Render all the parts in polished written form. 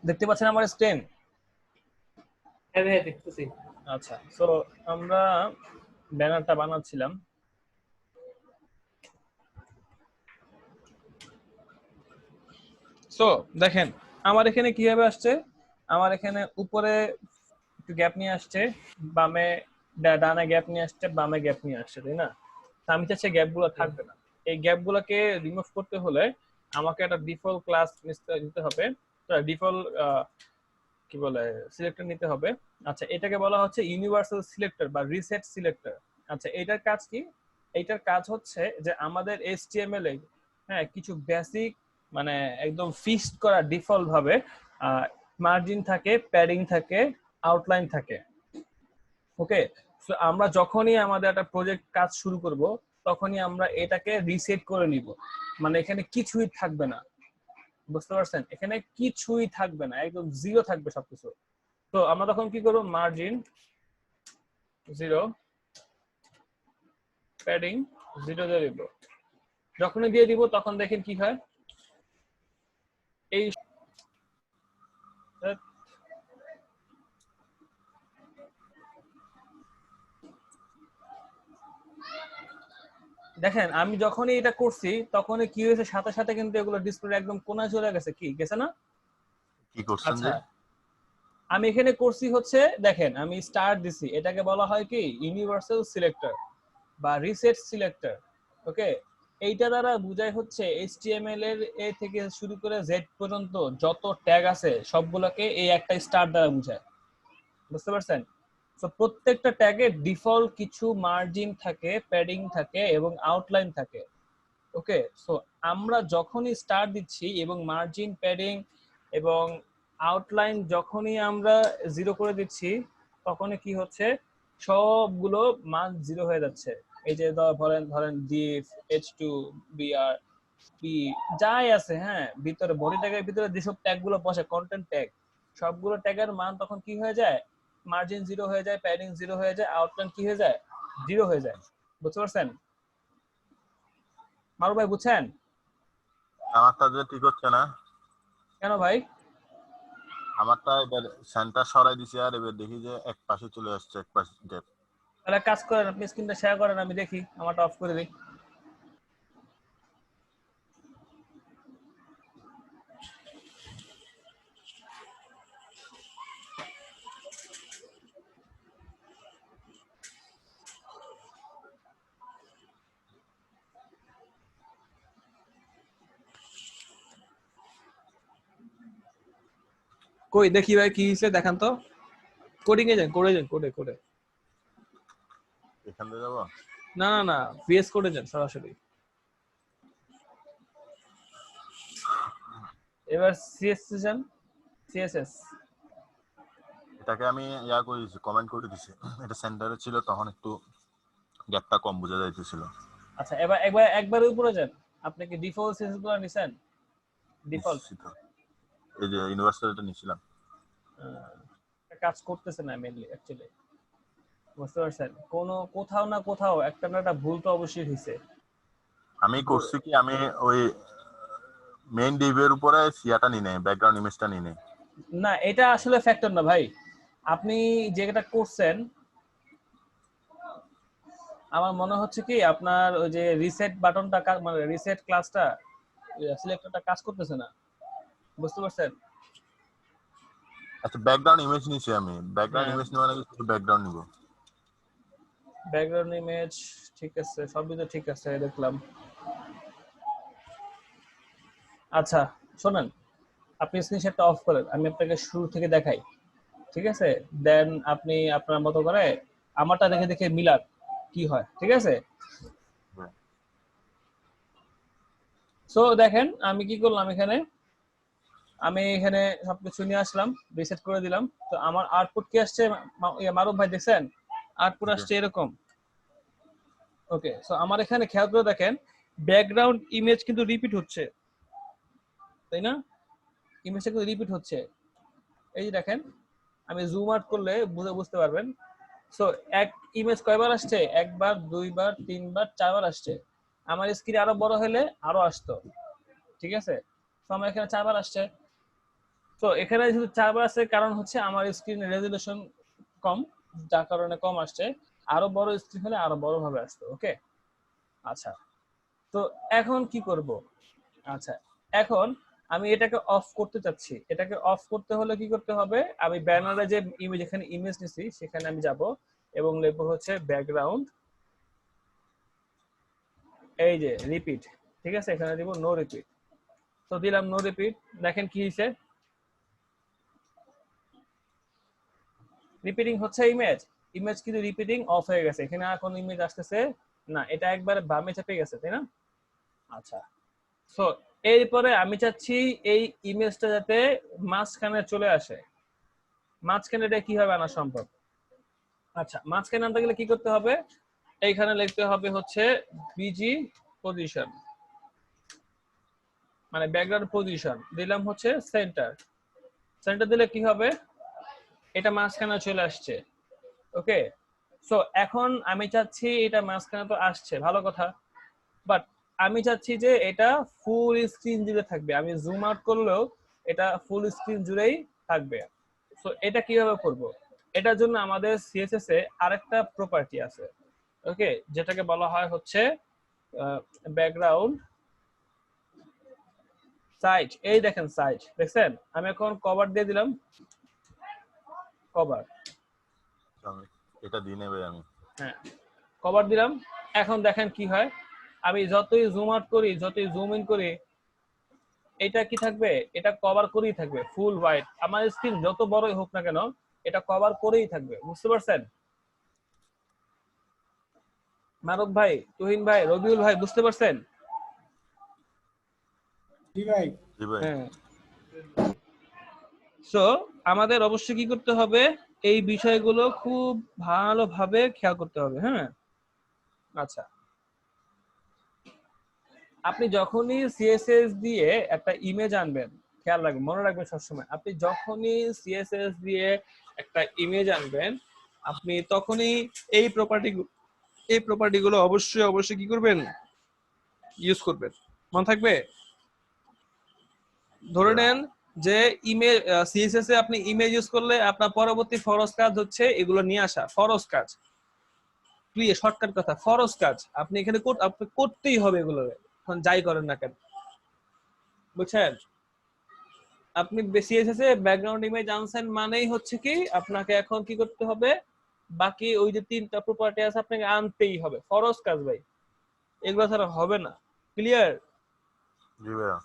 দেখতে পাচ্ছেন আমার স্ক্রিন? হ্যাঁ ভাই দেখতেছি। আচ্ছা, সো আমরা ব্যানারটা বানাচ্ছিলাম। সো দেখেন আমার এখানে কিভাবে আসছে, আমার এখানে উপরে একটু গ্যাপ নিয়ে আসছে, বামে ডানে গ্যাপ নিয়ে আসছে, বামে গ্যাপ নিয়ে আসছে, তাই না? আমি চাচ্ছি গ্যাপ গুলো থাকবে না। এই গ্যাপ গুলোকে রিমুভ করতে হলে আমাকে একটা ডিফল্ট ক্লাস নিতে হবে, ডিফল্ট কি বলে সিলেক্টর নিতে হবে। আচ্ছা, এটাকে বলা হচ্ছে ইউনিভার্সাল সিলেক্টর বা রিসেট সিলেক্টর। আচ্ছা, এটার কাজ কি? এইটার কাজ হচ্ছে যে আমাদের এইচটিএমএল এ কিছু বেসিক মানে একদম ফিক্সড করা ডিফল্ট ভাবে মার্জিন থাকে, প্যাডিং থাকে, আউটলাইন থাকে। ওকে, সো আমরা যখনই আমাদের একটা প্রজেক্ট কাজ শুরু করব তখনই আমরা এটাকে রিসেট করে নিব, মানে এখানে কিছুই থাকবে না। বুঝতে পারছেন? এখানে কিছুই থাকবে না, একদম জিরো থাকবে সবকিছু। তো আমরা তখন কি করব, মার্জিন 0, প্যাডিং 0 দিয়ে দিব। যখনই দিয়ে দিব তখন দেখেন কি হয়, এই দেখেন আমি যখনই এটা করছি তখনই কি হয়েছে, সাথে সাথে কিন্তু এগুলো ডিসপ্লে একদম কোণায় চলে গেছে। কি গেছে না? কি করছেন আচ্ছা, যে? আমি এখানে করছি হচ্ছে, দেখেন আমি স্টার্ট দিছি, এটাকে বলা হয় কি ইউনিভার্সাল সিলেক্টর বা রিসেট সিলেক্টর। ওকে, এইটা দ্বারা বোঝায় হচ্ছে এইচটিএমএল এর এ থেকে শুরু করে জেড পর্যন্ত যত ট্যাগ আছে সবগুলোকে এই একটা স্টার দ্বারা বোঝায়। বুঝতে পারছেন? তো প্রত্যেকটা ট্যাগে ডিফল্ট কিছু মার্জিন থাকে, প্যাডিং থাকে এবং আউটলাইন থাকে। ওকে, সো আমরা যখনই স্টার দিচ্ছি এবং মার্জিন, প্যাডিং এবং আউটলাইন যখনই আমরা 0 করে দিচ্ছি তখনই কি হচ্ছে, সবগুলো মান 0 হয়ে যাচ্ছে। এই যে ধরেন ধরেন ডিফ, H2, BR, P যাই আছে, ভিতরে বডি ট্যাগের ভিতরে যেসব ট্যাগ গুলো বসে, কন্টেন্ট ট্যাগ, সবগুলো ট্যাগের মান তখন কি হয়ে যায়, মার্জিন 0 হয়ে যায়, প্যাডিং 0 হয়ে যায়, আউটলাইন কি হয়ে যায়, 0 হয়ে যায়। বুঝতে পারছেন মারু ভাই? বুঝছেন? আমারটা যে ঠিক হচ্ছে না। কেন ভাই? আমারটা এবার সেন্টার সরাই দিছি, আর এবার দেখি যে এক পাশে চলে আসছে, এক পাশে গ্যাপ। তাহলে কাজ করেন, আপনি স্ক্রিনটা শেয়ার করেন, আমি দেখি, আমারটা অফ করে দিই। কই দেখি ভাই কি হইছে, দেখান তো। কোডিং এ যান, কোডে যান, কোডে কোডে। এখান থেকে যাবো? না না না, ভিএস কোডে যান সরাসরি। এবার সিএসএস যান, সিএসএস। এটাকে আমি ইয়া করে দিছি, কমেন্ট করে দিছি। এটা সেন্টারে ছিল তখন একটু গ্যাপটা কম বোঝা যাইতেছিল। আচ্ছা, এবার একবার একবারে উপরে যান। আপনি কি ডিফল্ট সিএসএস গুলো নিছেন? ডিফল্ট এই যে ইউনিভার্সালটা নিছিলাম, কাজ করতেছে না মেইনলি অ্যাকচুয়ালি। বুঝতে পারছেন? কোথাও না কোথাও একটা না একটা ভুল তো অবশ্যই হইছে। আমি করছি কি, আমি ওই মেইন ডিভের উপরে সিয়াটা নি নাই, ব্যাকগ্রাউন্ড ইমেজটা নি নাই। না, এটা আসলে ফ্যাক্টর না ভাই। আপনি যেটা করছেন আমার মনে হচ্ছে কি আপনার ওই যে রিসেট বাটনটা, মানে রিসেট ক্লাসটা, সিলেক্টরটা কাজ করতেছে না। বুঝতে পারছেন? আচ্ছা, ব্যাকগ্রাউন্ড ইমেজ নিছি আমি। ব্যাকগ্রাউন্ড ইমেজ নেওয়া নাকি শুধু ব্যাকগ্রাউন্ড নিব? ব্যাকগ্রাউন্ড ইমেজ ঠিক আছে, সবই তো ঠিক আছে দেখলাম। আচ্ছা শুনেন, আপনি স্ক্রিনশটটা অফ করেন, আমি আপনাকে শুরু থেকে দেখাই। ঠিক আছে, দেন আপনি আপনার মতো করে আমারটা দেখে দেখে মিলান কি হয়। ঠিক আছে, সো দেখেন আমি কি করলাম, আমি এখানে সবকিছু নিয়ে আসলাম, রিসেট করে দিলাম। তো আমার আউটপুট কি আসছে মারুফ ভাই, দেখছেন? আউটপুট আসছে এরকম। ওকে, সো আমার এখানে খেয়াল করে দেখেন, ব্যাকগ্রাউন্ড ইমেজ কিন্তু রিপিট হচ্ছে, তাই না? ইমেজটা কিন্তু রিপিট হচ্ছে। এই যে দেখেন, আমি জুম আউট করলে বুঝতে পারবেন। সো এক ইমেজ কয়বার আসছে? একবার, দুইবার, তিনবার, চারবার আসছে। আমার স্ক্রিন আরো বড় হলে আরো আসতো, ঠিক আছে? তো আমার এখানে 4 বার আসছে। তো এখানে যেহেতু 4 বার আসছে কারণ হচ্ছে আমার স্ক্রিনের রেজোলিউশন কম, যার কারণে কম আসছে। আরো বড় স্ক্রিন হলে আরো বড় ভাবে আসতো। ওকে, আচ্ছা। তো এখন কি করব? আচ্ছা, এখন আমি এটাকে অফ করতে চাচ্ছি। এটাকে অফ করতে হলে কি করতে হবে? আমি ব্যানারে যে ইমেজ, এখানে ইমেজ নিছি সেখানে আমি যাব এবং লিখব হচ্ছে ব্যাকগ্রাউন্ড, এই যে রিপিট, ঠিক আছে? এখানে দিব নো রিপিট। তো দিলাম নো রিপিট, দেখেন কি হইছে, রিপিটিং হচ্ছে ইমেজ, ইমেজ কিন্তু রিপিটিং অফ হয়ে গেছে, এখানে আর কোনো ইমেজ আসতেছে না, এটা একবারে বামে চেপে গেছে, তাই না? আচ্ছা, সো এরপরে আমি চাচ্ছি এই ইমেজটা যাতে মাঝখানে চলে আসে। মাঝখানে এটা কিভাবে আনা সম্ভব? আচ্ছা, মাঝখানে আনতে গেলে কি করতে হবে? এইখানে লিখতে হবে হচ্ছে বিজি পজিশন, মানে ব্যাকগ্রাউন্ড পজিশন, দিলাম হচ্ছে সেন্টার। সেন্টার দিলে কি হবে? এটা মাঝখানে চলে আসছে। ওকে, সো এখন আমি চাচ্ছি এটা মাঝখানে তো আসছে, ভালো কথা, বাট আমি চাচ্ছি যে এটা ফুল স্ক্রিন জুড়ে থাকবে। আমি জুম আউট করলেও এটা ফুল স্ক্রিন জুড়েই থাকবে। সো এটা কিভাবে করব? এটার জন্য আমাদের সিএসএস এ আরেকটা প্রপার্টি আছে, ওকে, যেটাকে বলা হয় হচ্ছে ব্যাকগ্রাউন্ড সাইজ। এই দেখেন সাইজ, দেখছেন? আমি এখন কভার দিয়ে দিলাম, কভার, এটা দিয়ে নেবে আমি। হ্যাঁ, কভার দিলাম। এখন দেখেন কি হয়, আমি যতই জুম আউট করি, যতই জুম ইন করি, এটা কি থাকবে? এটা কভার করেই থাকবে, ফুল হোয়াইট। আমার স্ক্রিন যত বড়ই হোক না কেন এটা কভার করেই থাকবে, বুঝতে পারছেন? মারুফ ভাই, তুহিন ভাই, রবিউল ভাই, বুঝতে পারছেন? জি ভাই। জি ভাই। হ্যাঁ, সো আমাদের অবশ্যই কি করতে হবে? এই বিষয়গুলো খুব ভালোভাবে খেয়াল করতে হবে। হ্যাঁ, আচ্ছা, আপনি যখনই সিএসএস দিয়ে একটা ইমেজ আনবেন, খেয়াল রাখবেন, মনে রাখবেন সবসময়, আপনি যখনই সিএসএস দিয়ে একটা ইমেজ আনবেন, আপনি তখনই এই প্রপার্টি গুলো অবশ্যই অবশ্যই কি করবেন? ইউজ করবেন। মনে থাকবে? ধরে নেন যে ইমেজ, সিএসএস এ আপনি ইমেজ ইউজ করলে আপনার পরবর্তী ফরজ কাজ হচ্ছে এগুলো নিয়ে আসা, ফরজ কাজ, ক্লিয়ার শর্টকাট কথা, ফরজ কাজ আপনি এখানে আপনি করতেই হবে এগুলো, এখন যাই করেন না কেন, বুঝছেন? আপনি সিএসএস এ ব্যাকগ্রাউন্ড ইমেজ আনছেন মানেই হচ্ছে কি আপনাকে এখন কি করতে হবে? বাকি ওই যে 3টা প্রপার্টি আছে আপনাকে আনতেই হবে, ফরজ কাজ ভাই, এগুলো ছাড়া হবে না। ক্লিয়ার? জি ভাইয়া।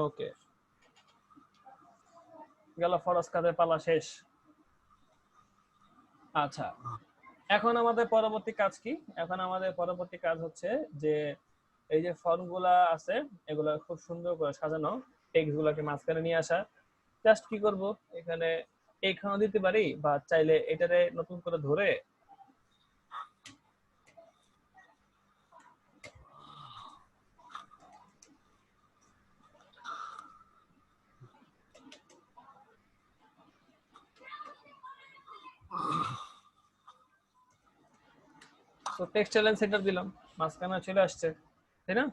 ওকে, গেল ফরজ কাজের পালা শেষ। আচ্ছা, এখন আমাদের পরবর্তী কাজ কি? এখন আমাদের পরবর্তী কাজ হচ্ছে যে এই যে ফন্ট গুলা আছে এগুলা খুব সুন্দর করে সাজানো, টেক্সট গুলাকে মাঝখানে নিয়ে আসা। জাস্ট কি করব, এখানে এইখানে দিতে পারি, বা চাইলে এটারে নতুন করে ধরে তো টেক্সট চ্যালেঞ্জ সেন্টার দিলাম, মাঝখানে চলে আসছে, তাই না?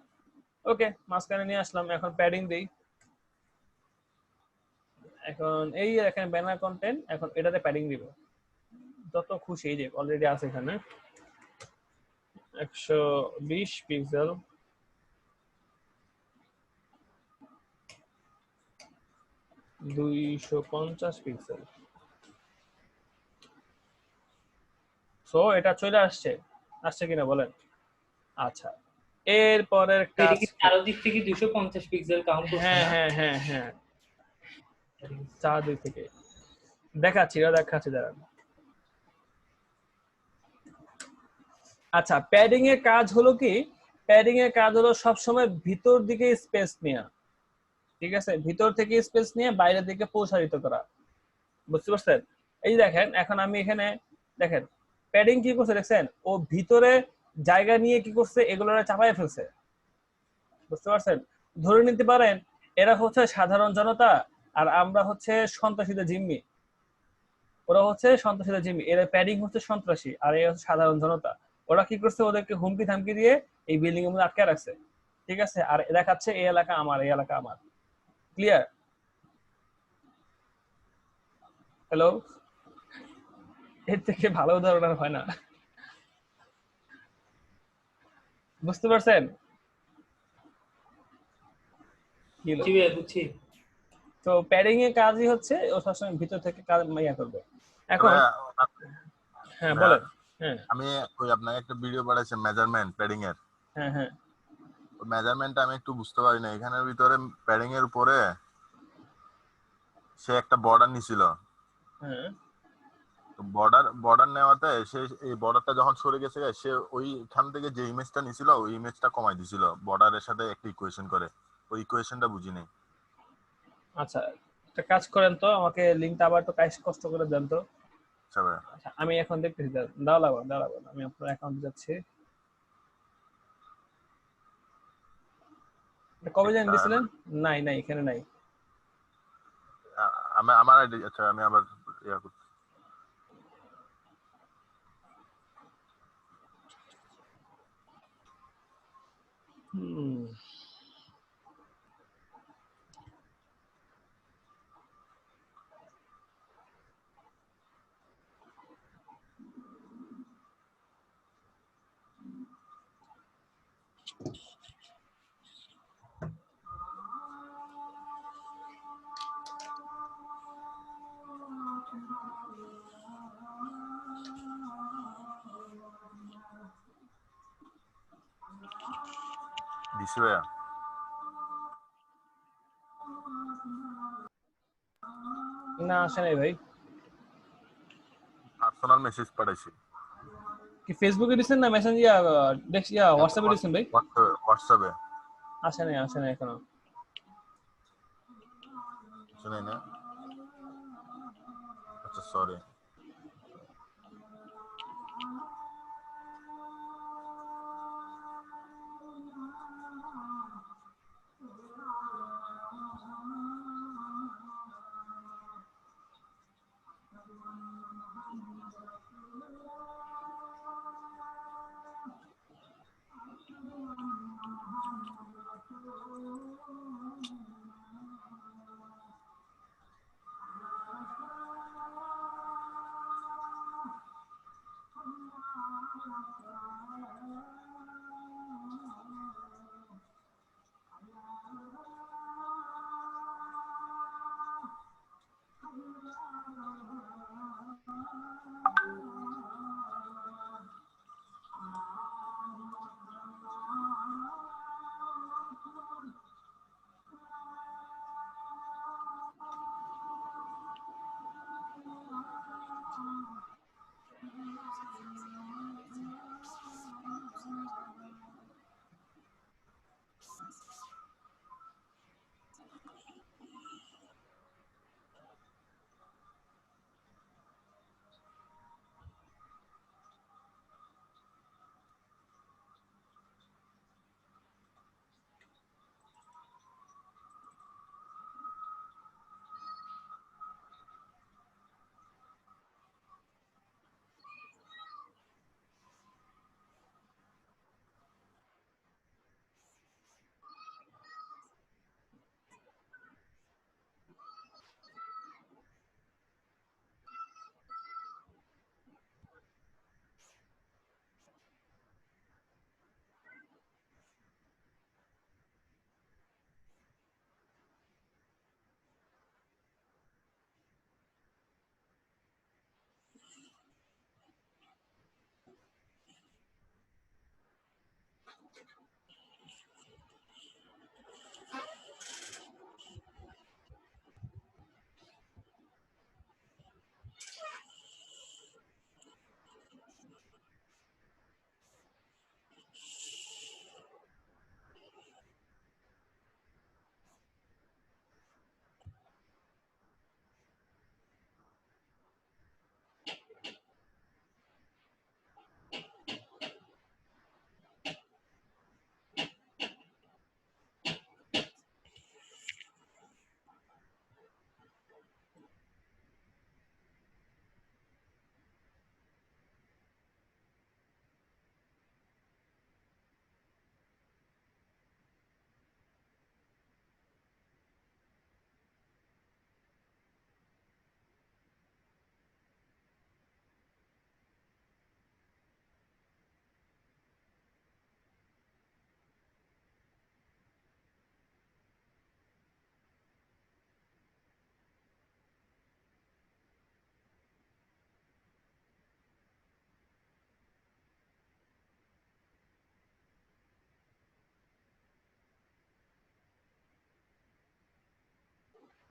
ওকে, মাঝখানে নিয়ে আসলাম, এখন প্যাডিং দেই। এখন এই এখানে ব্যানার কন্টেন্ট, এখন এটাতে প্যাডিং দিব যত খুশি, এই যে অলরেডি আছে এখানে 120 পিক্সেল, 250 পিক্সেল। সো এটা চলে আসছে, আসছে কিনা বলেন? আচ্ছা, এর পরের এটা কাজ, কি চারদিক থেকে 250 পিক্সেল কাউন্ট করছে হ্যাঁ না? হ্যাঁ হ্যাঁ হ্যাঁ, চারদিক থেকে দেখাচ্ছি, দেখাচ্ছি, দাঁড়ান। আচ্ছা, প্যাডিং এর কাজ হলো কি? প্যাডিং এর কাজ হলো সবসময় ভিতর দিকে স্পেস নেওয়া, ঠিক আছে? ভিতর থেকে স্পেস নিয়ে বাইরের দিকে প্রসারিত করা, বুঝতে পারছেন? এই যে দেখেন, এখন আমি এখানে দেখেন প্যাডিং কি করছে দেখছেন, ও ভিতরে জায়গা নিয়ে কি করছে, এগুলো চাপায় ফেলছে, বুঝতে পারছেন? ধরে নিতে পারেন এরা হচ্ছে সাধারণ জনতা আর আমরা হচ্ছে সন্ত্রাসীদের জিম্মি, ওরা হচ্ছে সন্ত্রাসীদের জিম্মি, এর প্যাডিং হচ্ছে সন্ত্রাসী আর এরা হচ্ছে সাধারণ জনতা। ওরা কি করছে, ওদেরকে হুমকি ধামকি দিয়ে এই বিল্ডিং এর মধ্যে আটকে রাখছে, ঠিক আছে, আর দেখাচ্ছে এই এলাকা আমার, এই এলাকা আমার। ক্লিয়ার? হ্যালো, এর থেকে ভালো উদাহরণ আর হয় না। বুঝতে পারছেন? কি হলো? জি ভাইয়া বুঝছি। তো প্যাডিং এর কাজই হচ্ছে ও সবসময় ভিতর থেকে কাজ ইয়া করবে। এখন ভাইয়া, হ্যাঁ ভাইয়া, বলেন। হ্যাঁ আমি ওই আপনাকে একটা ভিডিও পাঠাইছি মেজারমেন্ট প্যাডিং এর। হ্যাঁ হ্যাঁ ওই মেজারমেন্টটা আমি একটু বুঝতে পারি না, এখানের ভিতরে প্যাডিং এর উপরে সে একটা বর্ডার নিছিল। হ্যাঁ। তো বর্ডার নেওয়াতে সে এই বর্ডারটা যখন সরে গেছে সে ওইখান থেকে যে ইমেজটা নিছিল ওই ইমেজটা কমাই দিছিল বর্ডারের সাথে একটা ইকুয়েশন করে। ওই ইকুয়েশনটা বুঝি নাই। আচ্ছা, একটা কাজ করেন তো, আমাকে লিঙ্কটা আবার তো কাজ কষ্ট করে দেন তো। আচ্ছা ভাইয়া। আচ্ছা, আমি এখন দেখতেছি, দাঁড়াবো দাঁড়াবো, আমি আপনার অ্যাকাউন্টে যাচ্ছি। এটা কবে জানেন একটা দিছিলেন? নাই নাই, এখানে নাই। আমি আমার আইডি, আচ্ছা আমি আবার ইয়া করছি। হুম। দিছি ভাইয়া। না আসে নাই ভাই। পার্সোনাল মেসেজ পাঠাইছি। কি ফেসবুকে দিছেন না মেসেঞ্জ ইয়া হোয়াটসঅ্যাপে দিছেন ভাই? হোয়াটসঅ্যাপে। আসে নাই এখনো। শুনেই না, আচ্ছা সরি।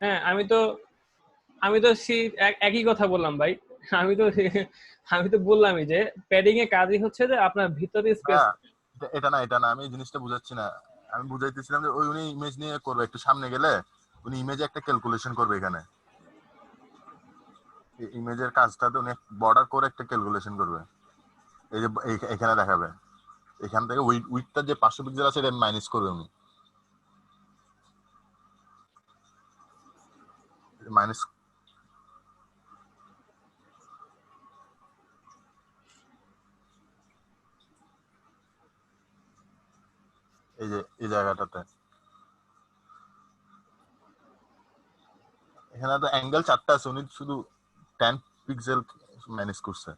হ্যাঁ, আমি তো একই কথা বললাম ভাই। আমি তো আমি তো বললামই যে প্যাডিং এর কাজই হচ্ছে যে আপনার ভিতরে স্পেস। হ্যাঁ, এটা না আমি এই জিনিসটা বুঝাচ্ছি না। আমি বুঝাইতেছিলাম যে উনি ইমেজ নিয়ে করবে, একটু সামনে গেলে উনি ইমেজে একটা ক্যালকুলেশন করবে। এখানে ইমেজের কাজটাতে উনি বর্ডার করে একটা ক্যালকুলেশন করবে। এই যে এখানে দেখাবে, এখান থেকে উইডথটা যে 500 পিক্সেল আছে এটা মাইনাস করবে উনি, মাইনাস। এই যে এই জায়গাটাতে এখানে তো অ্যাঙ্গেল 4টা আছে, উনি শুধু 10 পিক্সেল মাইনাস করছে।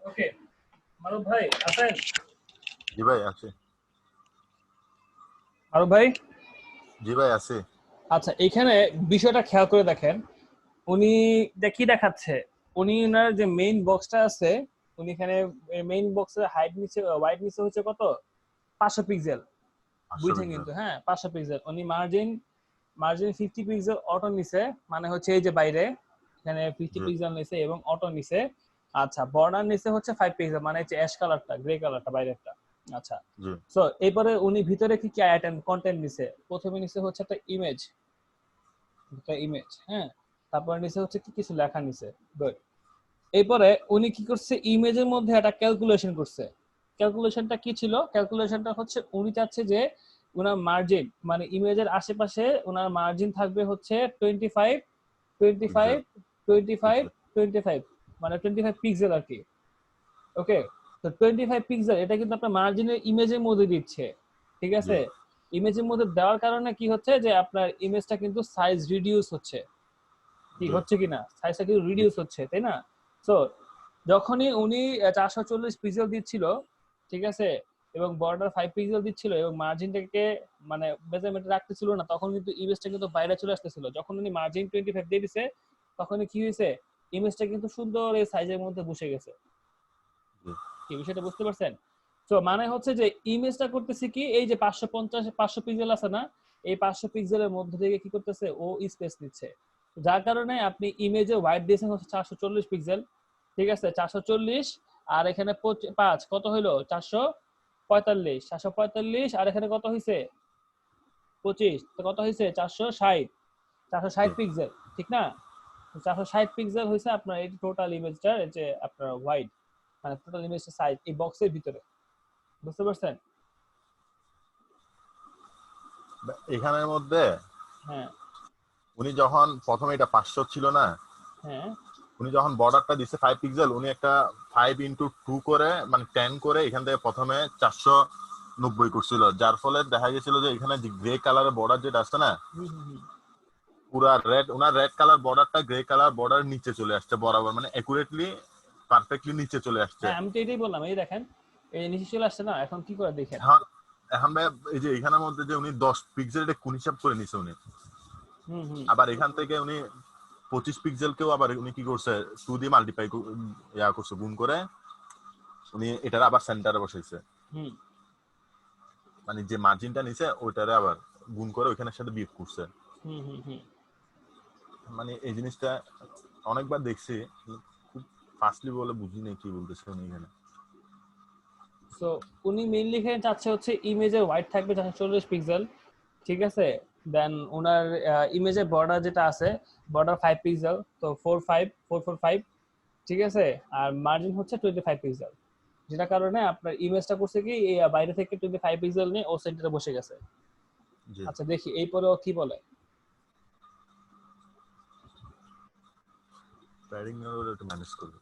ওকে, মারুফ ভাই আছেন? জি ভাই আছে। মারুফ ভাই, জি ভাই আছে। আচ্ছা এখানে বিষয়টা খেয়াল করে দেখেন, উনি কি দেখাচ্ছে, উনি ওনার যে মেইন বক্সটা আছে, উনি এখানে মেইন বক্সের হাইট নিচে ওয়াইড নিচে হচ্ছে কত 500 পিক্সেল, বুঝছেন কিন্তু, হ্যাঁ 500 পিক্সেল। উনি মার্জিন 50 পিক্সেল অটো নিছে, মানে হচ্ছে এই যে বাইরে এখানে 50 পিক্সেল নিছে এবং অটো নিছে। আচ্ছা বর্ডার নিচে হচ্ছে 5 পিক্সেল, মানে হচ্ছে অ্যাশ কালারটা, গ্রে কালারটা বাইরেরটা। আচ্ছা জি সো এরপরে উনি ভিতরে কি কি আইটেম কন্টেন্ট নিছে, প্রথমে নিছে হচ্ছে একটা ইমেজ, হ্যাঁ, তারপরে নিচে হচ্ছে কি কিছু লেখা নিচে, গুড। এরপরে উনি কি করছে, ইমেজের মধ্যে একটা ক্যালকুলেশন করছে। ক্যালকুলেশনটা কি ছিল? ক্যালকুলেশনটা হচ্ছে উনি চাচ্ছে যে ওনার মার্জিন, মানে ইমেজের আশেপাশে ওনার মার্জিন থাকবে হচ্ছে 25 25 25 25, মানে 25 পিক্সেল আর কি। ওকে, তো 25 পিক্সেল এটা কিন্তু আপনার মার্জিনের ইমেজের মধ্যে দিচ্ছে, ঠিক আছে? ইমেজের মধ্যে দেওয়ার কারণে কি হচ্ছে যে আপনার ইমেজটা কিন্তু সাইজ রিডিউস হচ্ছে, কি হচ্ছে কিনা, সাইজটা কিন্তু রিডিউস হচ্ছে, তাই না? সো যখনই উনি 440 পিক্সেল দিচ্ছিল, ঠিক আছে, এবং বর্ডার 5 পিক্সেল দিচ্ছিল এবং মার্জিনটাকে মানে মেজারমেন্ট রাখতেছিল না, তখন কিন্তু ইমেজটা কিন্তু বাইরে চলে আসতেছিল। যখন উনি মার্জিন 25 দিয়ে দিছে, তখনই কি হয়েছে, ইমেজটা কিন্তু সুন্দর এই সাইজের মধ্যে বসে গেছে। কি বিষয়টা বুঝতে পারছেন? তো মানে হচ্ছে যে ইমেজটা করতেছে কি, এই যে 550 পিক্সেল আছে না, এই 500 পিক্সেলের মধ্যে থেকে কি করতেছে, ও স্পেস নিচ্ছে, যার কারণে আপনি ইমেজে ওয়াইড দিয়েছেন হচ্ছে 440 পিক্সেল, ঠিক আছে, 440, আর এখানে 5 কত হইলো 445, 445, আর এখানে কত হইছে 25, তো কত হইছে 460, 460 পিক্সেল, ঠিক না? 460 পিক্সেল হইছে আপনার এই টোটাল ইমেজটার যে আপনার ওয়াইড, মানে টোটাল ইমেজের সাইজ এই বক্সের ভিতরে, বুঝতে পারছেন? এখানের মধ্যে হ্যাঁ উনি যখন প্রথমে এটা 500 ছিল না, হ্যাঁ উনি যখন বর্ডারটা দিচ্ছে 5 পিক্সেল, উনি একটা 5x2 করে মানে 10 করে এখান থেকে প্রথমে 490 করছিল, যার ফলে দেখা গেছিল যে এখানে যে গ্রে কালারের বর্ডার যেটা আছে না, পুরা রেড, ওনার রেড কালার বর্ডারটা গ্রে কালার বর্ডার নিচে চলে আসছে বরাবর, মানে একুরেটলি পারফেক্টলি নিচে চলে আসছে। হ্যাঁ, আমি তো এটাই বললাম, এই দেখেন এই নিচে চলে আসছে না, এখন কি করে দেখেন। এখন এখন ভাই এই যে এখানের মধ্যে যে উনি 10 পিক্সেল এটা কোন হিসাব করে নিছে উনি, হুম হুম আবার এখান থেকে উনি 25 পিক্সেলকেও আবার উনি কি করছে 2 দিয়ে মাল্টিপ্লাই ইয়া করছে, গুণ করে উনি এটার আবার সেন্টারে বসাইছে, হুম মানে যে মার্জিনটা নিছে ওইটারে আবার গুণ করে ওইখানের সাথে বিয়োগ করছে। হুম হুম হুম মানে এই জিনিসটা অনেকবার দেখছি, খুব ফাস্টলি বলে বুঝি নাই কি বলতেছে উনি এখানে। সো উনি মেইনলি এখানে চাচ্ছে হচ্ছে ইমেজের ওয়াইড থাকবে 440 পিক্সেল, ঠিক আছে, দেন ওনার ইমেজের বর্ডার যেটা আছে, বর্ডার 5 পিক্সেল, তো 445, ঠিক আছে, আর মার্জিন হচ্ছে 25 পিক্সেল। যেটা কারণে আপনার ইমেজটা করছে কি বাইরে থেকে 25 পিক্সেল নিয়ে ও সেন্টারে বসে গেছে। জি আচ্ছা দেখি এরপরে ও কি বলে। প্যাডিং এর একটু ম্যানেজ করবে।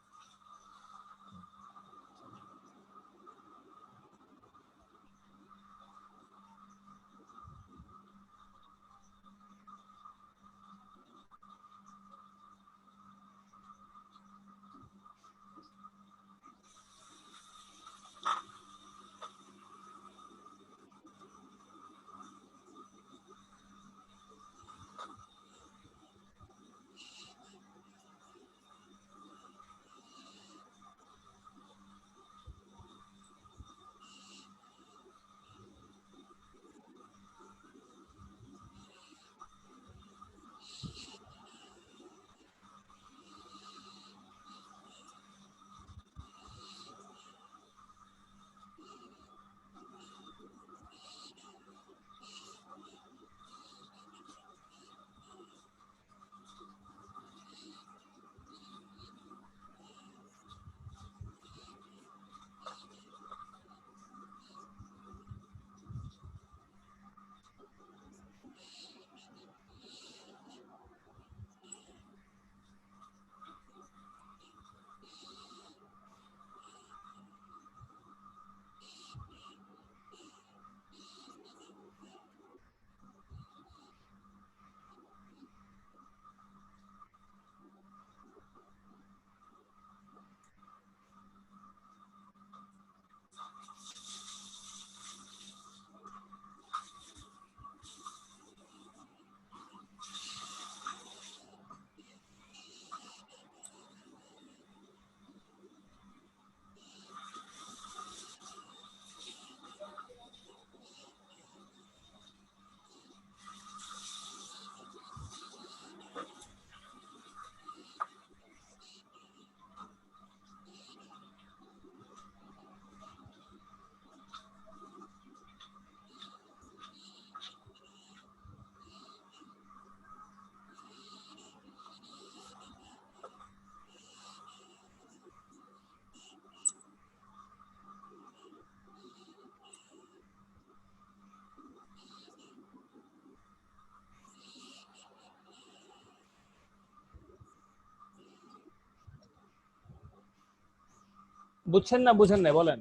বুঝছেন না বুঝেন না বলেন।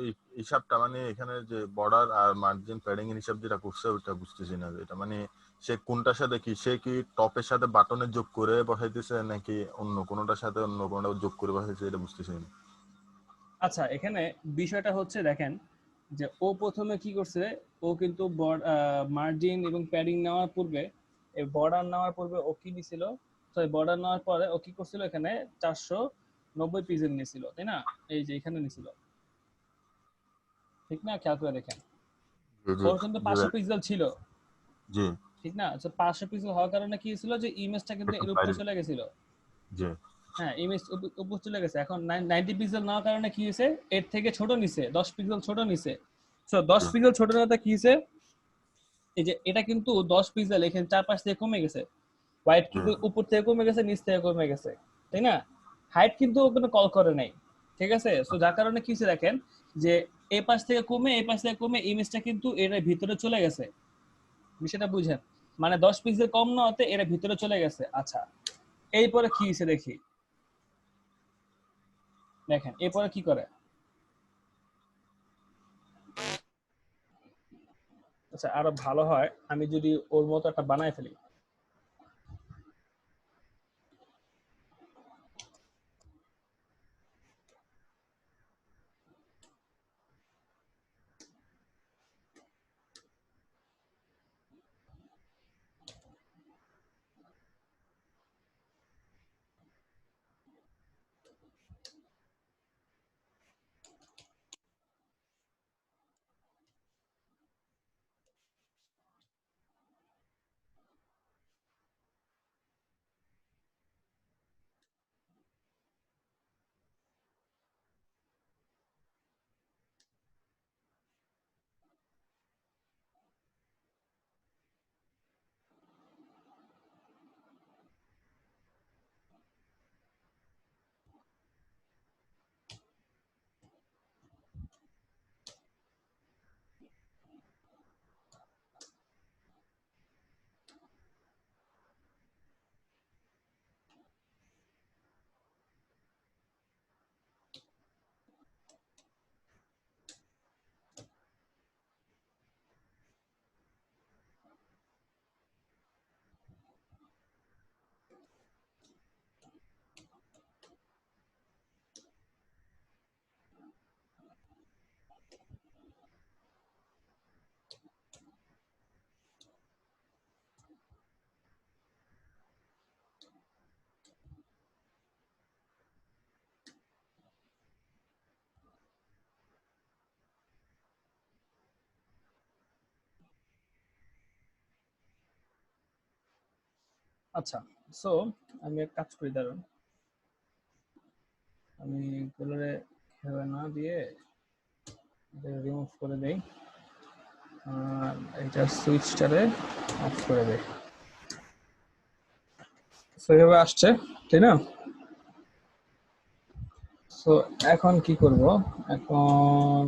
এই হিসাবটা মানে এখানে যে বর্ডার আর মার্জিন প্যাডিং এর হিসাব যেটা করছে ওটা বুঝতেছি না, এটা মানে সে কোনটার সাথে কি, সে কি টপের সাথে বাটনের যোগ করে বসাইতেছে নাকি অন্য কোনোটার সাথে অন্য কোনোটা যোগ করে বসাইছে, এটা বুঝতেছি না। আচ্ছা এখানে বিষয়টা হচ্ছে দেখেন যে ও প্রথমে কি করছে, ও কিন্তু মার্জিন এবং প্যাডিং নেওয়ার পূর্বে, এই বর্ডার নেওয়ার পূর্বে ও কি নিছিল, সরি বর্ডার নেওয়ার পরে ও কি করছিল, এখানে 490 পিক্সেল নিছিল তাই না, এই যে এখানে নিছিল ঠিক না, খেয়াল করে দেখেন জি জি ওর কিন্তু জি 500 ভাই, পিক্সেল ছিল জি ঠিক না। আচ্ছা 500 পিক্সেল হওয়ার কারণে কি হয়েছিল যে ইমেজটা কিন্তু একটু এর উপরে বাইরে, চলে গেছিল। জি হ্যাঁ ইমেজ উপর চলে গেছে, এখন 90 পিক্সেল নেওয়ার কারণে কি হয়েছে, এর থেকে ছোট নিছে, 10 পিক্সেল ছোট নিছে। সো 10 জি পিক্সেল ছোট নেওয়াতে কি হয়েছে, এই যে এটা কিন্তু 10 পিক্সেল এখানে চারপাশ থেকে কমে গেছে, হোয়াইট জি কিন্তু উপর থেকে কমে গেছে, নিচ থেকে কমে গেছে তাই না। হাইট কিন্তু ও কোনো কল করে নাই, ঠিক আছে। সো যার কারণে কি হচ্ছে দেখেন যে এই পাশ থেকে কমে এই পাশ থেকে কমে ইমেজটা কিন্তু এর ভিতরে চলে গেছে, বিষয়টা বুঝেন। মানে 10 পিক্সেল কম না হতে এর ভিতরে চলে গেছে। আচ্ছা এরপরে কি হয়েছে দেখি, দেখেন এরপরে কি করে। আচ্ছা আরো ভালো হয় আমি যদি ওর মতো একটা বানায় ফেলি। আচ্ছা, সো আমি এক কাজ করি, দাঁড়ান, আমি এগুলোরে খেয়ে না দিয়ে রিমুভ করে দেই, আর এটা সুইচটারে অফ করে দেই। সো এভাবে আসছে, তাই না? সো এখন কি করব, এখন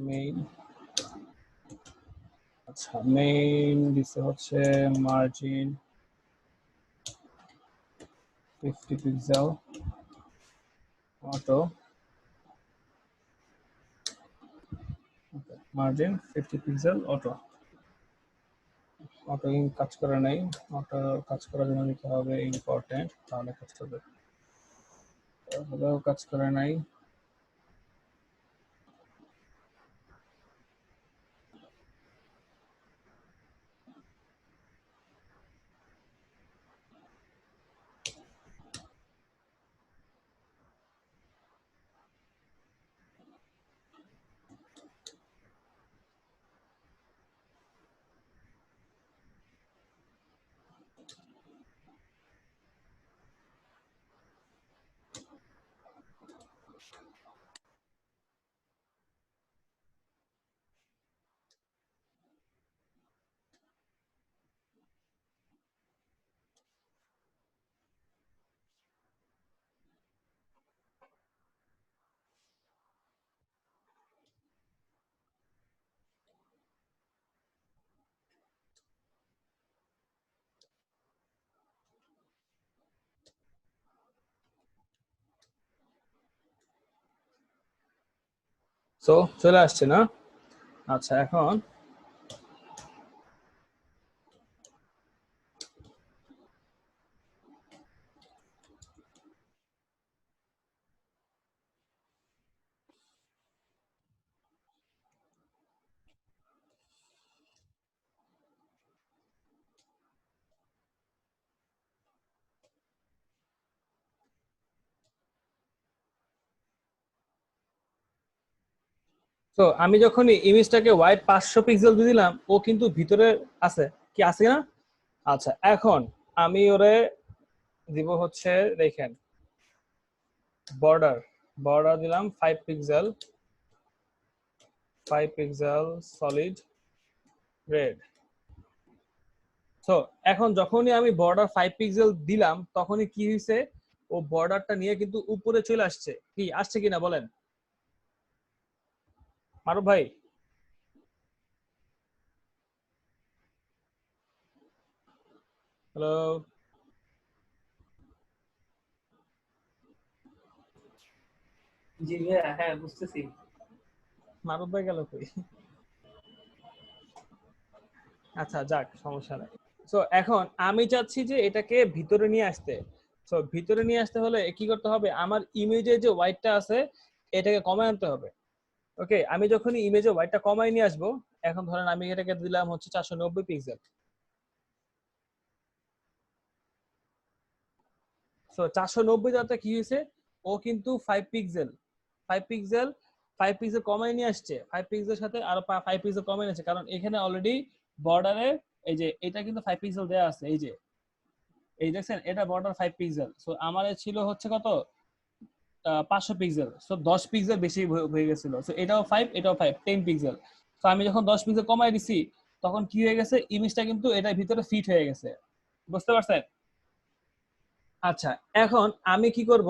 মেইন, আচ্ছা মেইন দিতে হচ্ছে margin 50 pixel auto, margin 50 pixel auto. Auto কাজ করে নাই, অটো কাজ করার জন্য দিতে হবে ইম্পর্টেন্ট, তাহলে কাজ করবে। হলেও কাজ করে নাই। সো চলে আসছে না? আচ্ছা, এখন তো আমি যখন ইমেজটাকে হোয়াইট 500 পিক্সেল দিয়ে দিলাম, ও কিন্তু ভিতরে আছে, কি আছে না? আচ্ছা, এখন আমি ওরে দিব হচ্ছে, দেখেন, বর্ডার, বর্ডার দিলাম 5 পিক্সেল, 5 পিক্সেল সলিড রেড। তো এখন যখনই আমি বর্ডার 5 পিক্সেল দিলাম, তখনই কি হয়েছে, ও বর্ডারটা নিয়ে কিন্তু উপরে চলে আসছে। কি আসছে কিনা বলেন মারুফ ভাই? হ্যালো জি ভাইয়া, হ্যাঁ বুঝতেছি। মারুফ ভাই গেল কই? আচ্ছা যাক, সমস্যা নাই। সো এখন আমি চাচ্ছি যে এটাকে ভিতরে নিয়ে আসতে। সো ভিতরে নিয়ে আসতে হলে কি করতে হবে, আমার ইমেজে যে হোয়াইটটা আছে এটাকে কমায় আনতে হবে। ওকে, আমি যখন ইমেজে হোয়াইটটা কমায় নিয়ে আসবো, এখন ধরেন আমি এটাকে দিলাম হচ্ছে 490 পিক্সেল। সো 490 যাতে কি হয়েছে, ও কিন্তু 5 পিক্সেল, 5 পিক্সেল, 5 পিক্সেল কমায় নিয়ে আসছে, 5 পিক্সেল সাথে আরো 5 পিক্সেল কমায় নিয়েছে, কারণ এখানে অলরেডি বর্ডারে এই যে এটা কিন্তু 5 পিক্সেল দেয়া আছে, এই যে এই দেখছেন, এটা বর্ডার 5 পিক্সেল। সো আমার ছিল হচ্ছে কত, 500 পিক্সেল। সো 10 পিক্সেল বেশি হয়ে গেছিল। সো এটাও 5, এটাও 5, 10 পিক্সেল। তো আমি যখন 10 পিক্সেল কমাই দিছি, তখন কি হয়ে গেছে, ইমেজটা কিন্তু এটার ভিতরে ফিট হয়ে গেছে। বুঝতে পারছেন? আচ্ছা, এখন আমি কি করব,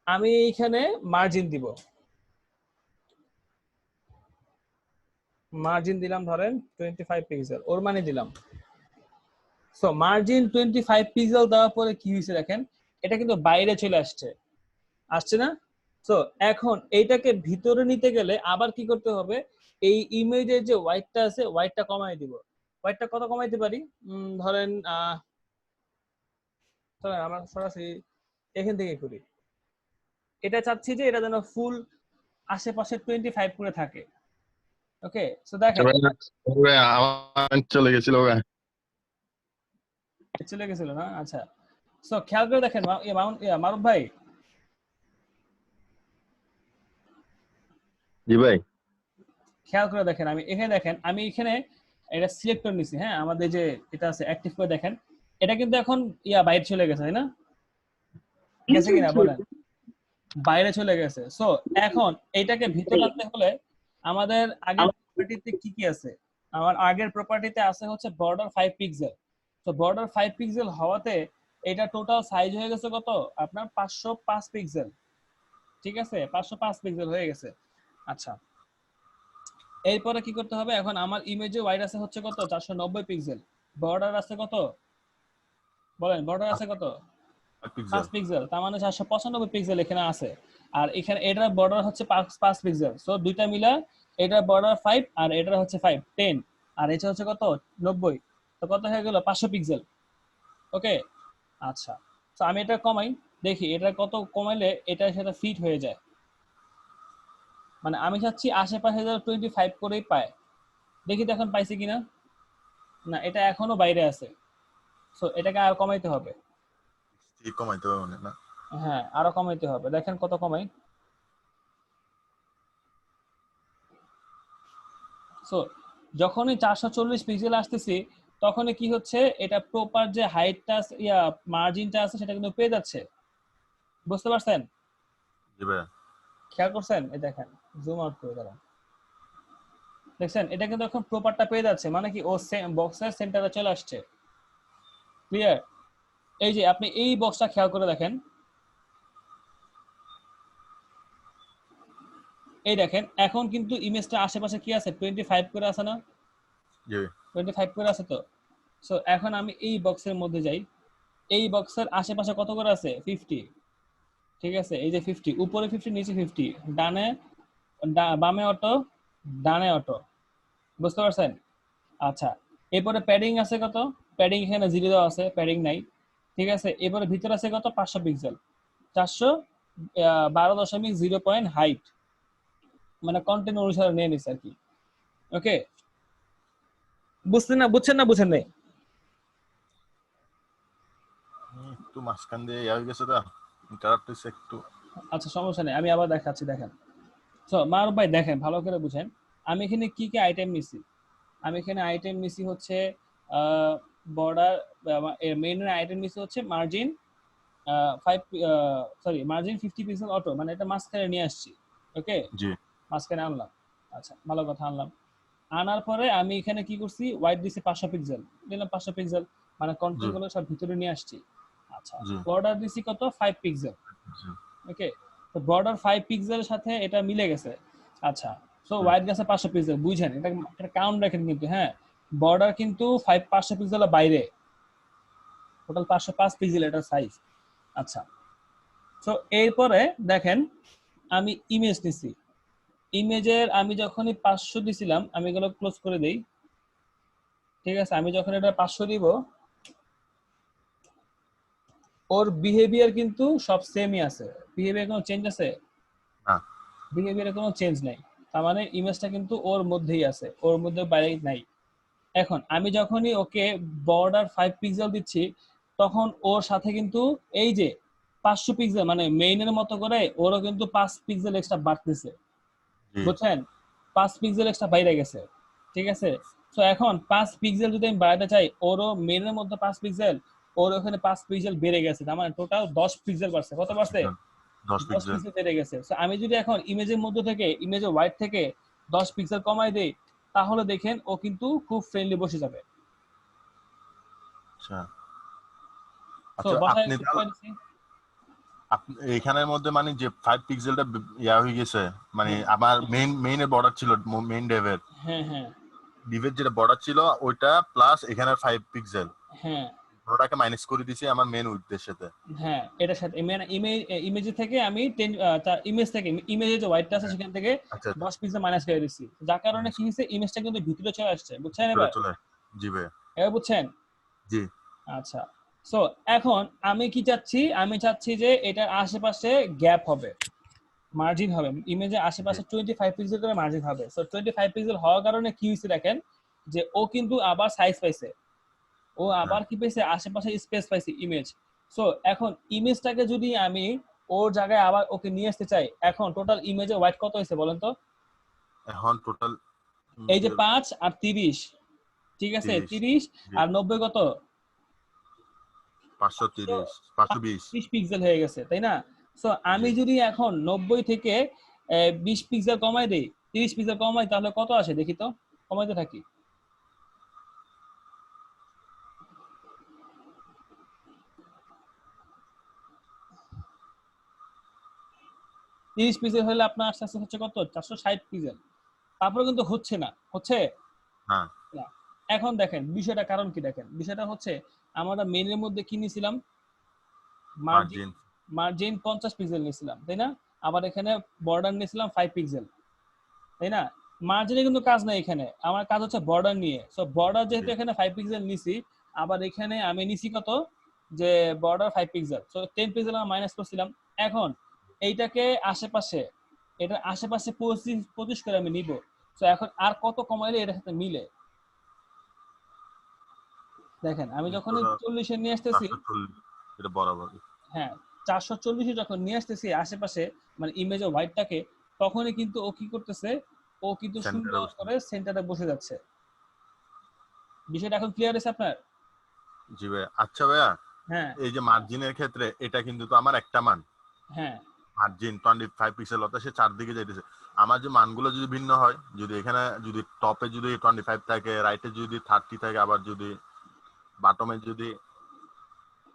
আমি এইখানে মার্জিন দিব, মার্জিন দিলাম ধরেন 25 পিক্সেল, ওর মানে দিলাম। সো মার্জিন 25 পিক্সেল দেওয়ার পরে কি হয়েছে দেখেন, এটা কিন্তু বাইরে চলে আসছে, আসছে না? সো এখন এইটাকে ভিতরে নিতে গেলে আবার কি করতে হবে, এই ইমেজের যে হোয়াইটটা আছে হোয়াইটটা কমাই দিব। হোয়াইটটা কত কমাইতে পারি, ধরেন চলেন আমরা সরাসরি এখান থেকে করি। এটা চাচ্ছি যে এটা যেন ফুল আশেপাশে 25 করে থাকে। ওকে, সো দেখেন আমার চলে গেছিল ভাই। চলে গেছিল না? আচ্ছা, সো খেয়াল করে দেখেন মারুফ ভাই, জি ভাই। খেয়াল করে দেখেন, আমি এখানে দেখেন, আমি এখানে এটা সিলেক্টর নিছি, হ্যাঁ আমাদের যে এটা আছে অ্যাক্টিভ করে দেখেন, এটা কিন্তু এখন বাইরে চলে গেছে তাই না? গেছে কিনা বলেন, বাইরে চলে গেছে। সো এখন এইটাকে ভিতরে আনতে হলে আমাদের আগের প্রপার্টিতে কি কি আছে? আমার আগের প্রপার্টিতে আছে হচ্ছে বর্ডার 5 পিক্সেল। তো বর্ডার 5 পিক্সেল হওয়াতে এটা টোটাল সাইজ হয়ে গেছে কত আপনার 505 পিক্সেল। ঠিক আছে, 505 পিক্সেল হয়ে গেছে। আচ্ছা, এরপরে কি করতে হবে? এখন আমার ইমেজে ওয়াইড আছে হচ্ছে কত 490 পিক্সেল, বর্ডার আছে কত বলেন, বর্ডার আছে কত পিক্সেল 5 পিক্সেল, তার মানে 495 পিক্সেল এখানে আছে। আর এখানে এটার বর্ডার হচ্ছে 5 পিক্সেল। সো দুইটা মিলা এটার বর্ডার 5 আর এটার হচ্ছে 5 10, আর এটা হচ্ছে কত 90। তো কত হয়ে গেল 500 পিক্সেল। ওকে, আচ্ছা, তো আমি এটা কমাই, দেখি এটা কত কমাইলে এটার সাথে ফিট হয়ে যায়। মানে আমি চাচ্ছি আশেপাশে যেন 25 করেই পায়। দেখি তো এখন পাইছি কিনা। না, এটা এখনো বাইরে আছে। সো এটাকে আর কমাইতে হবে। ঠিক কমাইতে হবে মনে না? হ্যাঁ, আরো কমাইতে হবে। দেখেন কত কমাই। সো যখনই 440 পিক্সেল আসতেছি তখনই কি হচ্ছে, এটা প্রপার যে হাইটটা মার্জিনটা আছে সেটা কিন্তু পেয়ে যাচ্ছে। বুঝতে পারছেন? জি ভাই। খেয়াল করছেন? এই দেখেন, জুম আউট করে দিলাম, দেখছেন এটা কিন্তু এখন প্রপারটা পেয়ে যাচ্ছে, মানে কি ও বক্সের সেন্টারে চলে আসছে। ক্লিয়ার? এই যে আপনি এই বক্সটা খেয়াল করে দেখেন, এই দেখেন এখন কিন্তু ইমেজটা আশেপাশে কি আছে 25 করে আছে না? জি 25 করে আছে তো। সো এখন আমি এই বক্সের মধ্যে যাই, এই বক্সের আশেপাশে কত করে আছে 50। ঠিক আছে, এই যে 50, উপরে 50 নিচে 50, ডানে বামে অটো ডানে অটো। বুঝতে পারছেন? আচ্ছা, এরপরে প্যাডিং আছে কত? প্যাডিং এখানে 0 দেওয়া আছে, প্যাডিং নাই। ঠিক আছে, এরপরে ভিতরে আছে কত 500 পিক্সেল, 412.0 পয়েন্ট হাইট, মানে কন্টেন্ট অনুসারে নিয়ে নিছে আর কি। ওকে, বুঝছেন না বুঝেন নাই? একটু মাঝখান দিয়ে ইয়া হয়ে গেছে তো, ইন্টারাপ্ট হয়েছে একটু। আচ্ছা, সমস্যা নেই, আমি আবার দেখাচ্ছি, দেখেন। সো মারুফ ভাই দেখেন ভালো করে বুঝেন, আমি এখানে কি কি আইটেম নিছি। আমি এখানে আইটেম নিছি হচ্ছে বর্ডার, মেইনের আইটেম নিছি হচ্ছে margin 5, sorry margin 50 pixel auto, মানে এটা মাঝখানে নিয়ে আসছি। ওকে, জি মাঝখানে আনলাম। আচ্ছা, ভালো কথা, আনলাম। আনার পরে আমি এখানে কি করছি, ওয়াইড দিছি 500 পিক্সেল, দিলাম 500 পিক্সেল, মানে জি কন্টেন্ট গুলো সব ভিতরে নিয়ে আসছি। আচ্ছা, জি বর্ডার দিছি কত 5 পিক্সেল। জি ওকে, তো বর্ডার 5 পিক্সেলের সাথে এটা মিলে গেছে। আচ্ছা, সো জি। ওয়াইড গেছে 500 পিক্সেল, বুঝেন এটা একটা কাউন্ট রাখেন কিন্তু, হ্যাঁ বর্ডার কিন্তু 500 পিক্সেলের বাইরে, টোটাল 505 পিক্সেল এটার সাইজ। আচ্ছা, সো এরপরে দেখেন আমি ইমেজ নিছি, ইমেজের আমি যখনই 500 দিছিলাম, আমি এগুলো ক্লোজ করে দেই। ঠিক আছে, আমি যখন এটা 500 দিব, ওর বিহেভিয়ার কিন্তু সব সেমই আছে, বিহেভিয়ার কোনো চেঞ্জ আছে? না বিহেভিয়ারে কোনো চেঞ্জ নাই, তার মানে ইমেজটা কিন্তু ওর মধ্যেই আছে, ওর মধ্যে বাইরে নাই। এখন আমি যখনই ওকে বর্ডার 5 পিক্সেল দিচ্ছি, তখন ওর সাথে কিন্তু এই যে 500 পিক্সেল মানে মেইনের মতো করে ওরও কিন্তু 5 পিক্সেল এক্সট্রা বাড়তেছে। জি বুঝছেন? 5 পিক্সেল এক্সট্রা বাইরে গেছে। ঠিক আছে, তো এখন 5 পিক্সেল যদি আমি বাড়াতে চাই, ওরও মেইনের মধ্যে 5 পিক্সেল, ওর ওখানে 5 পিক্সেল বেড়ে গেছে, তার মানে টোটাল 10 পিক্সেল বাড়ছে। কত বাড়ছে? 10 10 পিক্সেল। পিক্সেল বেড়ে গেছে। সো আমি যদি এখন ইমেজের মধ্যে থেকে, ইমেজের হোয়াইট থেকে 10 পিক্সেল কমাই দেই, তাহলে দেখেন ও কিন্তু খুব ফ্রেন্ডলি বসে যাবে। আচ্ছা সো আচ্ছা, বসায় আপনি তাহলে দিচ্ছি। আপনি এখানের মধ্যে মানে যে 5 পিক্সেলটা ইয়া হয়ে গেছে, মানে আমার মেইনের বর্ডার ছিল, মেইন ডেভের হ্যাঁ হ্যাঁ ডিভের যেটা বর্ডার ছিল ওইটা প্লাস এখানে 5 পিক্সেল হ্যাঁ ওটাকে মাইনাস করে দিছি আমার মেইন উদ্দেশ্যতে। হ্যাঁ, এটার সাথে ইমেজ থেকে আমি 10, ইমেজ থেকে, ইমেজে যে হোয়াইটটা আছে সেখান থেকে আচ্ছা 10 পিক্সেল মাইনাস করে দিচ্ছি, যার কারণে minus কি হয়েছে, ইমেজটা কিন্তু ভিতরে চলে আসছে। বুঝছেন করে এবার? চলে। জি ভাই। এবার বুঝছেন? জি আচ্ছা, সো এখন আমি কি চাচ্ছি, আমি চাচ্ছি যে এটার আশেপাশে গ্যাপ হবে, মার্জিন হবে, ইমেজের জি আশেপাশে 25 পিক্সেল করে মার্জিন হবে। সো 25 পিক্সেল হওয়ার কারণে কি হয়েছে দেখেন, যে ও কিন্তু আবার সাইজ পাইছে, ও হ্যাঁ আবার কি পেয়েছে আশেপাশে স্পেস পাইছে ইমেজ। সো এখন ইমেজটাকে যদি আমি ওর জায়গায় আবার ওকে নিয়ে আসতে চাই, এখন টোটাল ইমেজে ওয়াইট কত হয়েছে বলেন তো? এখন টোটাল এই যে 5 আর 30, ঠিক আছে 30 30 আর 90 কত 530 520 30 পিক্সেল হয়ে গেছে তাই না? সো আমি জি। যদি এখন 90 থেকে 20 পিক্সেল কমাই দেই 30 পিক্সেল কমাই তাহলে কত আসে দেখি তো, কমাইতে থাকি। 30 পিক্সেল হলে আপনার আস্তে আস্তে হচ্ছে কত 460 পিক্সেল, তারপরে কিন্তু হচ্ছে না, হচ্ছে হ্যাঁ না। এখন দেখেন বিষয়টা কারণ কি, দেখেন বিষয়টা হচ্ছে আমরা মেইনের মধ্যে কি নিয়েছিলাম, মার্জিন মার্জিন মার্জিন 50 পিক্সেল নিয়েছিলাম তাই না, আবার এখানে বর্ডার নিয়েছিলাম 5 পিক্সেল তাই না। মার্জিনে কিন্তু কাজ নাই, এখানে আমার কাজ হচ্ছে বর্ডার নিয়ে। সো বর্ডার যেহেতু এখানে 5 পিক্সেল নিছি, আবার এখানে আমি নিছি কত যে বর্ডার 5 পিক্সেল, সো 10 পিক্সেল আমি মাইনাস করছিলাম। এখন এইটাকে আশেপাশে, এটা আশেপাশে 25 করে আমি নিব। সো এখন আর কত কমাইলে এটার সাথে মিলে, দেখেন আমি যখন 40 এ নিয়ে আসতেছি, 440 এটা বরাবর হ্যাঁ 440 যখন নিয়ে আসতেছি আশেপাশে মানে ইমেজ হোয়াইটটাকে, তখনই কিন্তু ও কি করতেছে, ও কিন্তু সেন্টারে সুন্দর বসে। করে সেন্টারে বসে যাচ্ছে। বিষয়টা এখন ক্লিয়ার হয়েছে আপনার? জি ভাইয়া। আচ্ছা ভাইয়া, হ্যাঁ এই যে মার্জিনের ক্ষেত্রে এটা কিন্তু তো আমার একটা মান, হ্যাঁ মার্জিন 25 পিক্সেল, অর্থাৎ সে চারদিকে যাইতেছে। আমার যে মানগুলো যদি ভিন্ন হয়, যদি এখানে যদি টপে যদি 25 থাকে, রাইটে যদি 30 থাকে, আবার যদি বাটমে যদি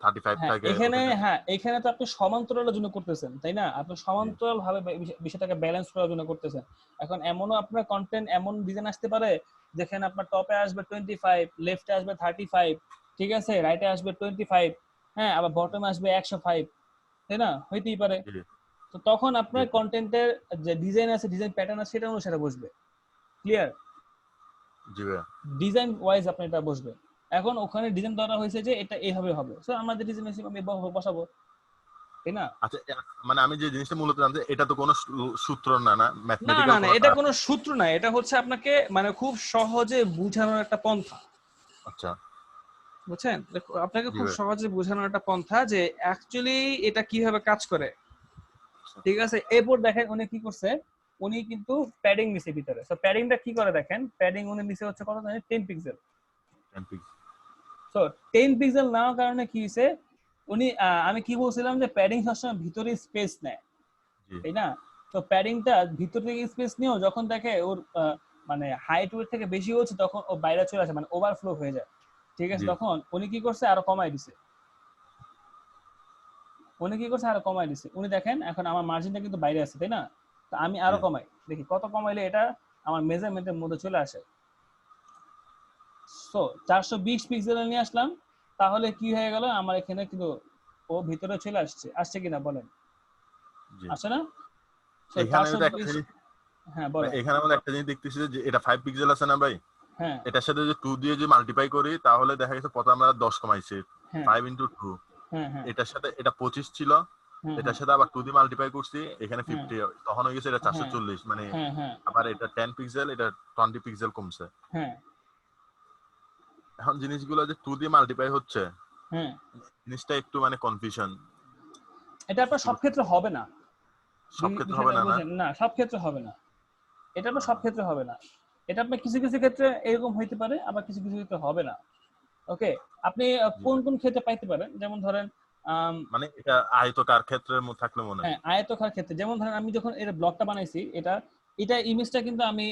35 হ্যাঁ থাকে এখানে, ওখানে। হ্যাঁ এখানে তো আপনি সমান্তরালের জন্য করতেছেন তাই না, আপনি জি সমান্তরাল ভাবে বিষয়টাকে ব্যালেন্স করার জন্য করতেছেন। এখন এমনও আপনার কন্টেন্ট এমন ডিজাইন আসতে পারে যেখানে আপনার টপে আসবে 25, লেফটে আসবে 35, ঠিক আছে, রাইটে আসবে 25, হ্যাঁ আবার বটমে আসবে 105, তাই না, হইতেই পারে। জি তো তখন জি আপনার কন্টেন্টের যে ডিজাইন আছে, ডিজাইন প্যাটার্ন আছে, সেটা অনুসারে বসবে। ক্লিয়ার? জি ভাইয়া। ডিজাইন ওয়াইজ আপনি এটা বসবে। এখন ওখানে ডিজাইন ধরা হয়েছে যে এটা এইভাবে হবে, সো আমাদের ডিজাইন হিসেবে আমি বসাবো, তাই না? আচ্ছা মানে আমি যে জিনিসটা মূলত জানতে, এটা তো কোনো সূত্র না, না না না ম্যাথমেটিক্যাল না, কোনো এটা কোনো সূত্র না, এটা হচ্ছে আপনাকে মানে খুব সহজে বোঝানোর একটা পন্থা, আচ্ছা বুঝছেন? আপনাকে জি খুব ভাইয়া। সহজে বোঝানোর একটা পন্থা যে অ্যাকচুয়ালি এটা কিভাবে কাজ করে, আচ্ছা, ঠিক আছে। এরপর দেখেন উনি কি করছে, উনি কিন্তু প্যাডিং নিছে ভিতরে। সো প্যাডিংটা কি করে দেখেন, প্যাডিং উনি নিছে হচ্ছে কত জানেন, 10 পিক্সেল। 10 পিক্সেল। সো 10 পিক্সেল নেওয়ার কারণে কি হয়েছে, উনি আমি কি বলছিলাম যে প্যাডিং সবসময় ভিতরে স্পেস নেয়, জি তাই না। তো প্যাডিংটা ভিতর থেকে স্পেস নিয়েও যখন দেখে ওর মানে হাইট ওয়েট থেকে বেশি হচ্ছে, তখন ও বাইরে চলে আসে, মানে ওভারফ্লো হয়ে যায়, ঠিক আছে। জি তখন উনি কি করছে, আরো কমাই দিছে, উনি কি করছে আরো কমাই দিছে। উনি দেখেন এখন আমার মার্জিনটা কিন্তু বাইরে আছে তাই না, তো আমি জি আরো কমাই, দেখি কত কমাইলে এটা আমার মেজারমেন্টের মধ্যে চলে আসে। সো 420 পিক্সেল নিয়ে আসলাম, তাহলে কি হয়ে গেল আমার এখানে কিন্তু ও ভিতরে চলে আসছে, আসছে কিনা বলেন, জি। আসছে না? সো এখানে যদি একটা 420, জিনিস, হ্যাঁ বলেন। এখানে আমাদের একটা জিনিস দেখতেছি যে এটা 5 পিক্সেল আছে না ভাই, হ্যাঁ এটার সাথে যদি 2 দিয়ে যদি মাল্টিপ্লাই করি, তাহলে দেখা গেছে প্রথমে আমরা 10 কমাইছি, হ্যাঁ 5 ইনটু 2। হ্যাঁ হ্যাঁ এটার সাথে এটা 25 ছিল, হ্যাঁ এটার সাথে আবার 2 দিয়ে মাল্টিপ্লাই করছি, এখানে হ্যাঁ 50, তখন হয়ে গেছে এটা হ্যাঁ 440। মানে হ্যাঁ হ্যাঁ আবার এটা 10 পিক্সেল, এটা 20 পিক্সেল কমছে। হ্যাঁ এখন জিনিসগুলো যে 2 দিয়ে মাল্টিপ্লাই হচ্ছে, হ্যাঁ, জিনিসটা একটু মানে কনফিউশন। এটা আপনার সব ক্ষেত্রে হবে না, সব ক্ষেত্রে হবে বিষয়টা না, না? বুঝেন না, সব ক্ষেত্রে হবে না, এটা আপনার সব ক্ষেত্রে হবে না। এটা আপনার কিছু কিছু ক্ষেত্রে এরকম হইতে পারে, আবার কিছু কিছু ক্ষেত্রে হবে না। ওকে, আপনি জি কোন ভাই। কোন ক্ষেত্রে পাইতে পারেন, যেমন ধরেন মানে এটা আয়তকার ক্ষেত্রের মধ্যে থাকলে মনে হয়। হ্যাঁ আয়তকার ক্ষেত্রে, যেমন ধরেন আমি যখন এটা ব্লকটা বানাইছি, এটা এটা ইমেজটা কিন্তু আমি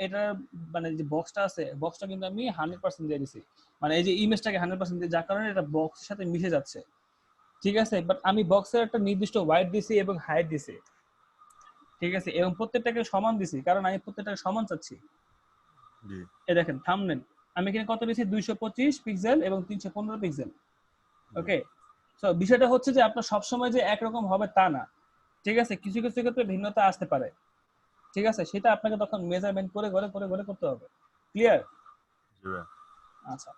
এটার মানে যে বক্সটা আছে, বক্সটা কিন্তু আমি 100% দিয়ে দিছি, মানে এই যে ইমেজটাকে 100% দিয়ে, যার কারণে এটা বক্সের সাথে মিশে যাচ্ছে, ঠিক আছে। বাট আমি বক্সের একটা নির্দিষ্ট ওয়াইড দিছি এবং হাইট দিছি, ঠিক আছে, এবং প্রত্যেকটাকে সমান দিছি, কারণ আমি প্রত্যেকটাকে সমান চাচ্ছি। জি এই দেখেন থাম্বনেল, আমি এখানে কত দিছি, 225 পিক্সেল এবং 315 পিক্সেল। জি ওকে, সো বিষয়টা হচ্ছে যে আপনার সবসময় যে একরকম হবে তা না, ঠিক আছে, কিছু কিছু ক্ষেত্রে ভিন্নতা আসতে পারে, ঠিক আছে, সেটা আপনাকে তখন মেজারমেন্ট করে করে করে করে করতে হবে। ক্লিয়ার? জি ভাই। আচ্ছা,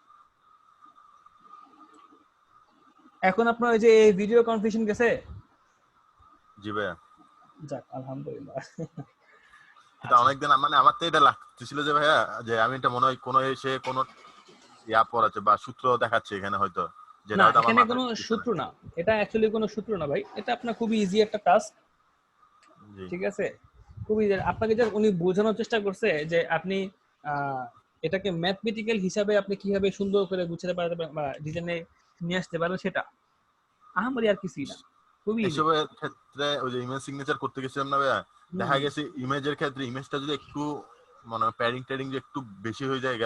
এখন আপনার ওই যে ভিডিও কনফিউশন গেছে? জি ভাই। যাক আলহামদুলিল্লাহ। এটা আচ্ছা, অনেকদিন মানে আমার তো এটা লাগতেছিল যে ভাইয়া, যে আমি এটা মনে হয় কোনো এসে কোনো ইয়া পড়াচ্ছে বা সূত্র দেখাচ্ছে এখানে হয়তো, যেটা না হয়তো আমার এখানে মাথায় কোনো ঢুকতেছে না। সূত্র না, এটা অ্যাকচুয়ালি কোনো সূত্র না ভাই, এটা আপনার খুবই ইজি একটা টাস্ক, জি ঠিক আছে, খুবই easy। আপনাকে জাস্ট উনি বোঝানোর চেষ্টা করছে যে আপনি আহ, এটাকে ম্যাথমেটিক্যাল হিসাবে আপনি কিভাবে সুন্দর করে গুছাতে পারবেন বা ডিজাইনে নিয়ে আসতে পারবেন সেটা আহামরি আর কিছুই না, খুবই ইজি। এসবের ক্ষেত্রে ওই যে ইমেজ সিগনেচার করতে গেছিলাম না ভাইয়া, দেখা গেছে ইমেজের ক্ষেত্রে ইমেজটা যদি একটু মানে প্যাডিং ট্যাডিং যে একটু বেশি হয়ে যায়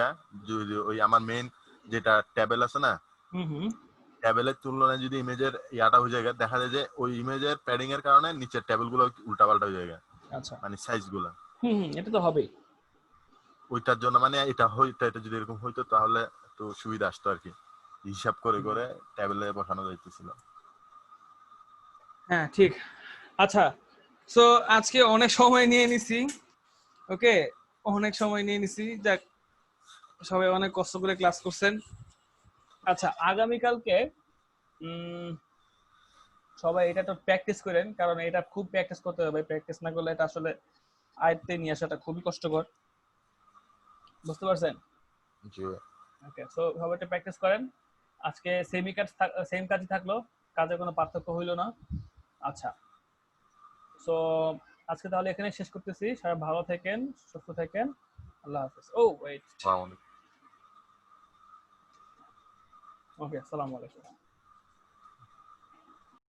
যদি ওই আমার মেইন যেটা ট্যাবেল আছে না, হুম হুম ট্যাবেলের তুলনায় যদি ইমেজের ইয়াটা হয়ে যায়, দেখা যায় যে ওই ইমেজের প্যাডিং এর কারণে নিচের ট্যাবেল গুলো উল্টাপাল্টা হয়ে যায়, আচ্ছা মানে সাইজ গুলা। এটা তো হবেই। ওইটার জন্য মানে এটা যদি এরকম হইতো তাহলে একটু সুবিধা আসতো আর কি, হিসাব করে করে ট্যাবেলে বসানো যাইতেছিল। হ্যাঁ ঠিক। আচ্ছা, সো আজকে অনেক সময় নিয়ে নিছি, ওকে, অনেক সময় নিয়ে নিছি, যাক সবাই অনেক কষ্ট করে ক্লাস করছেন। আচ্ছা আগামীকালকে সবাই এটা তো প্র্যাকটিস করেন, কারণ এটা খুব প্র্যাকটিস করতে হবে, প্র্যাকটিস না করলে এটা আসলে আয়ত্তে নিয়ে আসাটা খুবই কষ্টকর, বুঝতে পারছেন? জি ওকে, সো সবাই এটা প্র্যাকটিস করেন। আজকে সেম কাজই থাকলো, কাজে কোনো পার্থক্য হইলো না। আচ্ছা, সো আজকে তাহলে এখানে শেষ করতেছি। সবাই ভালো থাকেন, সুস্থ থাকেন, আল্লাহ হাফেজ। ও ওয়েট, ভাই। ওকে, আসসালামু আলাইকুম।